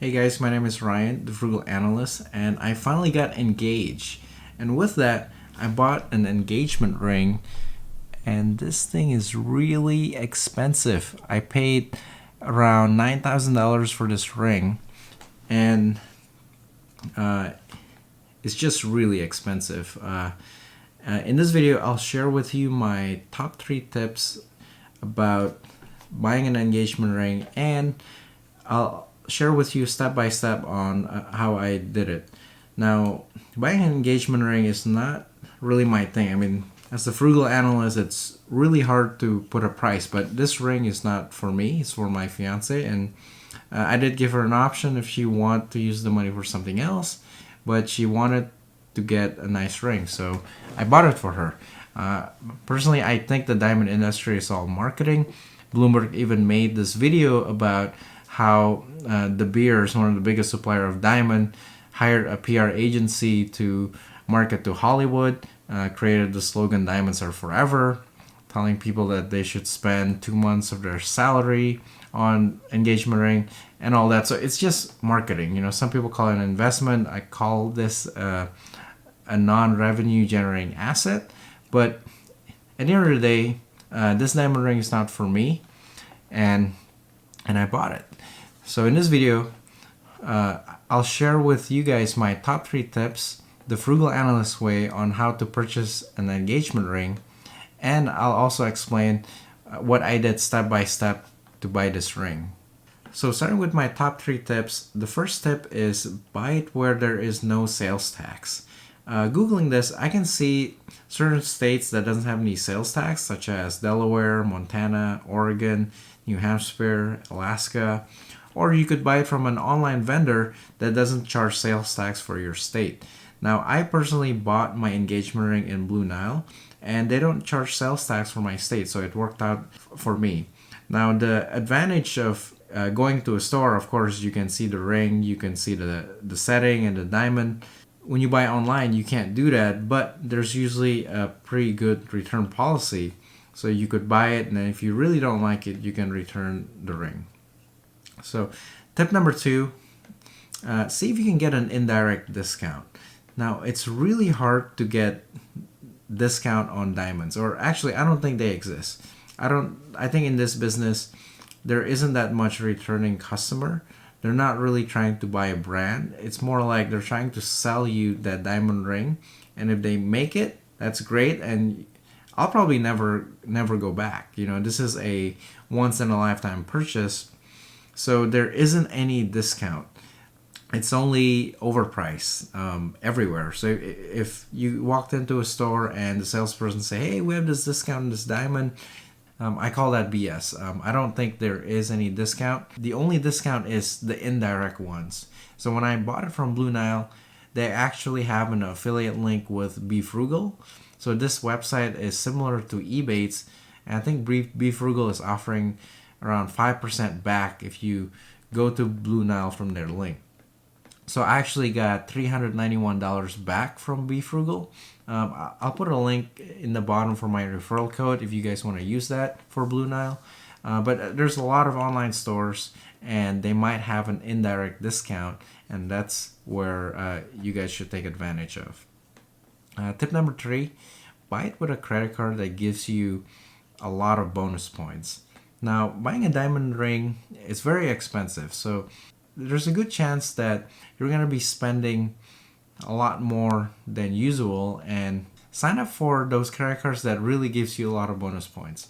Hey guys, my name is Ryan, the Frugal Analyst, and I finally got engaged. And with that, I bought an engagement ring, and this thing is really expensive. I paid around $9,000 for this ring, and uh, it's just really expensive. In this video, I'll share with you my top 3 tips about buying an engagement ring, and I'll share with you step by step on how I did it. Now, buying an engagement ring is not really my thing. I mean, as a frugal analyst, it's really hard to put a price, but this ring is not for me, it's for my fiance. And I did give her an option if she wanted to use the money for something else, but she wanted to get a nice ring, so I bought it for her. Personally, I think the diamond industry is all marketing. Bloomberg even made this video about how De Beers, one of the biggest supplier of diamond, hired a PR agency to market to Hollywood, created the slogan "Diamonds are forever," telling people that they should spend 2 months of their salary on engagement ring and all that. So it's just marketing. You know, some people call it an investment. I call this a non-revenue generating asset. But at the end of the day, this diamond ring is not for me, and I bought it. So in this video, I'll share with you guys my top 3 tips, the frugal analyst way on how to purchase an engagement ring, and I'll also explain what I did step by step to buy this ring. So starting with my top 3 tips, the first tip is buy it where there is no sales tax. Googling this, I can see certain states that doesn't have any sales tax, such as Delaware, Montana, Oregon, New Hampshire, Alaska, or you could buy it from an online vendor that doesn't charge sales tax for your state. Now, I personally bought my engagement ring in Blue Nile, and they don't charge sales tax for my state, so it worked out for me. Now, the advantage of going to a store, of course, you can see the ring, you can see the setting and the diamond. When you buy online, you can't do that, but there's usually a pretty good return policy. So you could buy it, and then if you really don't like it, you can return the ring. So tip number 2, see if you can get an indirect discount. Now, it's really hard to get discount on diamonds, or actually, I don't think they exist. I think in this business, there isn't that much returning customer. They're not really trying to buy a brand. It's more like they're trying to sell you that diamond ring, and if they make it, that's great, and I'll probably never go back. You know, this is a once in a lifetime purchase, so there isn't any discount. It's only overpriced everywhere. So if you walked into a store and the salesperson say, "Hey, we have this discount on this diamond," I call that BS. I don't think there is any discount. The only discount is the indirect ones. So when I bought it from Blue Nile, they actually have an affiliate link with Be Frugal. So this website is similar to eBay's, and I think Be Frugal is offering around 5% back if you go to Blue Nile from their link. So I actually got $391 back from Be Frugal. I'll put a link in the bottom for my referral code if you guys want to use that for Blue Nile. But there's a lot of online stores, and they might have an indirect discount, and that's where you guys should take advantage of. Tip number 3, buy it with a credit card that gives you a lot of bonus points. Now, buying a diamond ring is very expensive, so there's a good chance that you're going to be spending a lot more than usual, and sign up for those credit cards that really gives you a lot of bonus points.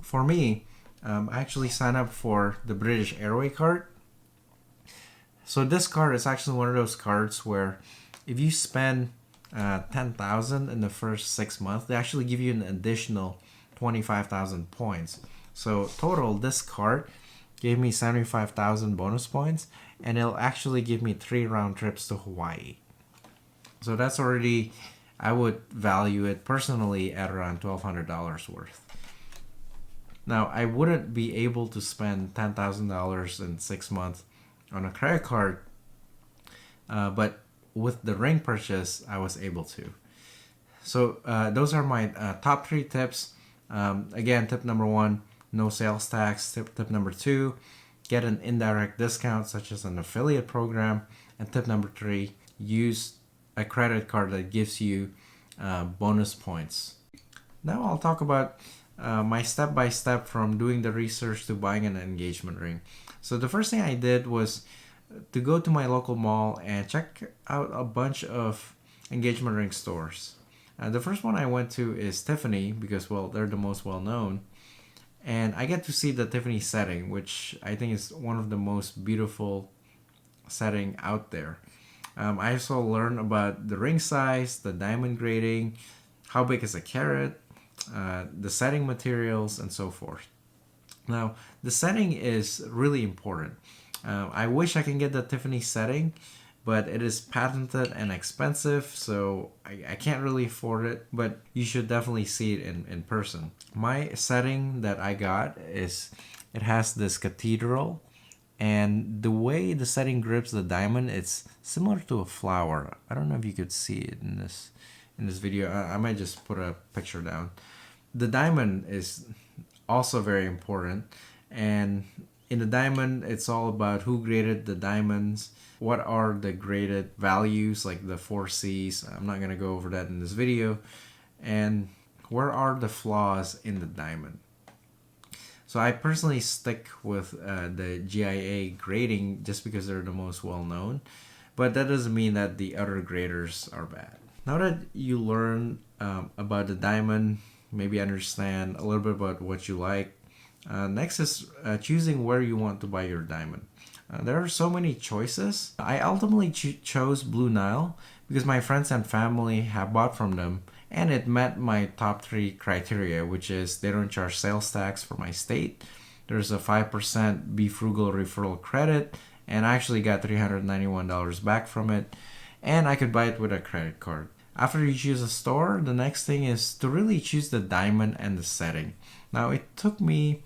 For me, I actually signed up for the British Airway card. So this card is actually one of those cards where if you spend 10,000 in the first 6 months, they actually give you an additional 25,000 points. So total, this card gave me 75,000 bonus points, and it'll actually give me 3 round trips to Hawaii. So that's already, I would value it personally at around $1,200 worth. Now, I wouldn't be able to spend $10,000 in 6 months on a credit card, but with the ring purchase, I was able to. So those are my top 3 tips. Again, tip number 1, no sales tax. Tip number 2, get an indirect discount such as an affiliate program. And tip number 3, use a credit card that gives you bonus points. Now I'll talk about my step-by-step from doing the research to buying an engagement ring. So the first thing I did was to go to my local mall and check out a bunch of engagement ring stores. The first one I went to is Tiffany because, well, they're the most well-known. And I get to see the Tiffany setting, which I think is one of the most beautiful setting out there. I also learned about the ring size, the diamond grading, how big is a carat, the setting materials, and so forth. Now, the setting is really important. I wish I can get the Tiffany setting, but it is patented and expensive, so I can't really afford it, but you should definitely see it in person. My setting that I got is, it has this cathedral, and the way the setting grips the diamond, it's similar to a flower. I don't know if you could see it in this video. I might just put a picture down. The diamond is also very important, and in the diamond, it's all about who graded the diamonds, what are the graded values, like the 4 C's. I'm not going to go over that in this video. And where are the flaws in the diamond? So I personally stick with the GIA grading just because they're the most well-known. But that doesn't mean that the other graders are bad. Now that you learn about the diamond, maybe understand a little bit about what you like, next is choosing where you want to buy your diamond. There are so many choices. I ultimately chose Blue Nile because my friends and family have bought from them, and it met my top 3 criteria, which is they don't charge sales tax for my state, there's a 5% Be Frugal referral credit, and I actually got $391 back from it, and I could buy it with a credit card. After you choose a store, the next thing is to really choose the diamond and the setting. Now, it took me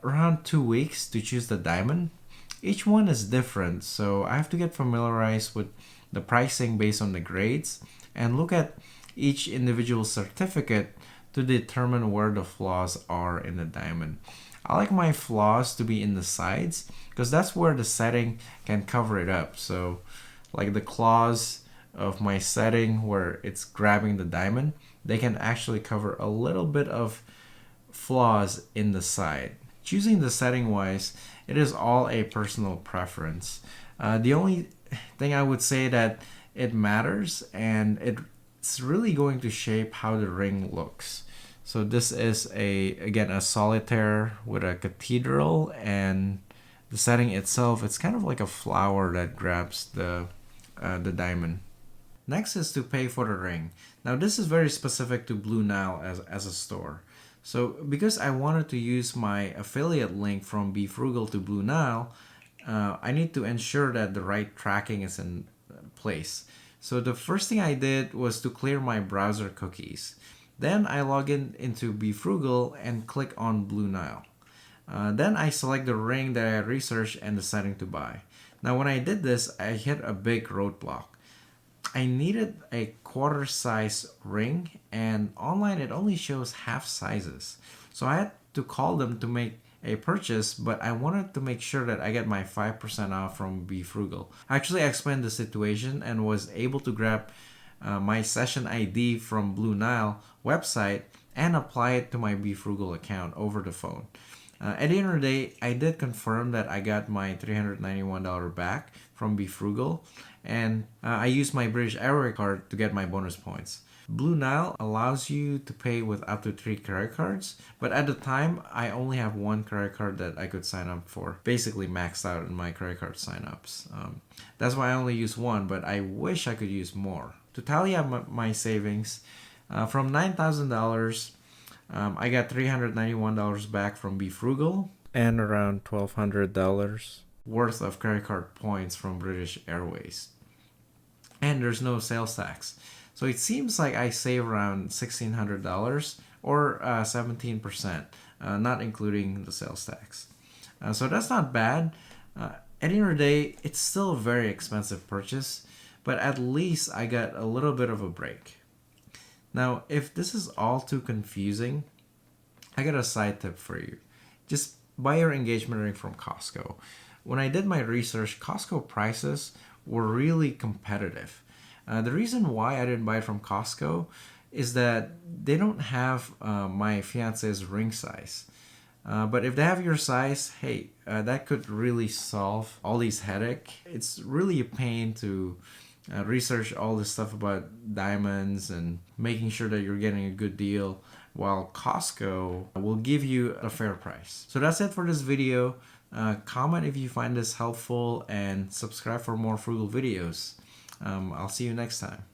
around 2 weeks to choose the diamond. Each one is different, so I have to get familiarized with the pricing based on the grades and look at each individual certificate to determine where the flaws are in the diamond. I like my flaws to be in the sides because that's where the setting can cover it up. So, like the claws of my setting where it's grabbing the diamond, they can actually cover a little bit of flaws in the side. Choosing the setting wise, it is all a personal preference. The only thing I would say that it matters, and it's really going to shape how the ring looks. So this is again a solitaire with a cathedral, and the setting itself, it's kind of like a flower that grabs the diamond. Next is to pay for the ring. Now this is very specific to Blue Nile as a store. So because I wanted to use my affiliate link from Be Frugal to Blue Nile, I need to ensure that the right tracking is in place. So the first thing I did was to clear my browser cookies. Then I log into Be Frugal and click on Blue Nile. Then I select the ring that I researched and the setting to buy. Now when I did this, I hit a big roadblock. I needed a quarter size ring, and online it only shows half sizes. So I had to call them to make a purchase, but I wanted to make sure that I get my 5% off from Be Frugal. Actually, I explained the situation and was able to grab my session ID from Blue Nile website and apply it to my Be Frugal account over the phone. At the end of the day, I did confirm that I got my $391 back from Be Frugal, and I used my British Airways card to get my bonus points. Blue Nile allows you to pay with up to 3 credit cards, but at the time, I only have 1 credit card that I could sign up for. Basically maxed out in my credit card signups. That's why I only use 1, but I wish I could use more. To tally up my savings, from $9,000, I got $391 back from Be Frugal and around $1,200 worth of credit card points from British Airways. And there's no sales tax. So it seems like I save around $1,600 or 17%, not including the sales tax. So that's not bad. At the end of the day, it's still a very expensive purchase, but at least I got a little bit of a break. Now, if this is all too confusing, I got a side tip for you. Just buy your engagement ring from Costco. When I did my research, Costco prices were really competitive. The reason why I didn't buy it from Costco is that they don't have my fiance's ring size. But if they have your size, hey, that could really solve all these headache. It's really a pain to research all this stuff about diamonds and making sure that you're getting a good deal, while Costco will give you a fair price. So that's it for this video. Comment if you find this helpful and subscribe for more Frugal videos. I'll see you next time.